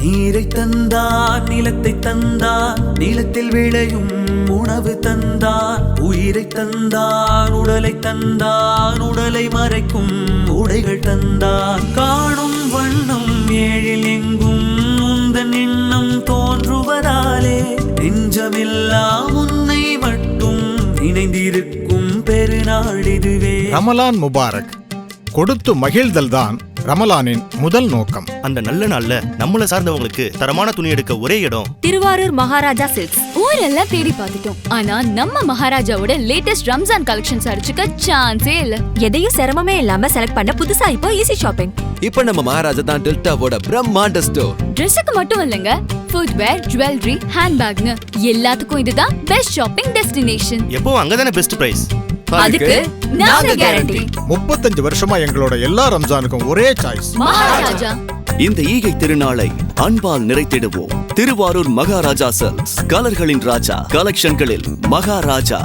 நீரை தந்தான், நிலத்தை தந்தான், நிலத்தில் விளையும் உணவு தந்தான். உயிரை தந்தான், உடலை தந்தான், உடலை மறைக்கும் உடைகள் தந்தான். காணும் வண்ணம் ஏழில் எங்கும் உந்தன் எண்ணம் தோன்றுவதாலே நெஞ்சமெல்லாம் உன்னை மட்டும் இணைந்திருக்கும் பெருநாள் இதுவே. ரமலான் முபாரக். கொடுத்து மகிழ்தல் தான் ரமலானின் முதல் நோக்கம். அந்த நல்ல நாள்ல நம்மள சார்ந்தவங்களுக்கு தரமான துணி எடுக்க ஒரே இடம் திருவாரூர் மகாராஜா சில்க்ஸ். ஊரெல்லாம் தேடி பார்த்துட்டோம், ஆனா நம்ம மகாராஜாவோட லேட்டஸ்ட் ரம்ஜான் கலெக்ஷன்ஸ் அடிச்சுக்க சான்ஸே இல்ல. எதையும் சிரமமே இல்லாம செலக்ட் பண்ண புதுசா இப்போ ஈஸி ஷாப்பிங். இப்ப நம்ம மகாராஜா தான் டெல்டாவோட பிரம்மாண்ட ஸ்டோர். ட்ரெஸ்ஸுக்கு மட்டும் இல்லங்க, ஃபுட்வேர், ஜுவல்லரி, ஹேண்ட்பேக்னு எல்லாத்துக்கும் இதுதான் பெஸ்ட் ஷாப்பிங் டெஸ்டினேஷன். எப்போ அங்கதானே பெஸ்ட் பிரைஸ். அதுக்கு நாங்க கேரண்டி. 35 வருஷமா எங்களோட எல்லா ரம்ஜானுக்கும் ஒரே சாய்ஸ் மகாராஜா. இந்த ஈகை திருநாளை அன்பால் நிறைத்திடுவோம். திருவாரூர் மகாராஜா சில்க்ஸ். கலர்களின் ராஜா, கலெக்ஷன்களில் மகாராஜா.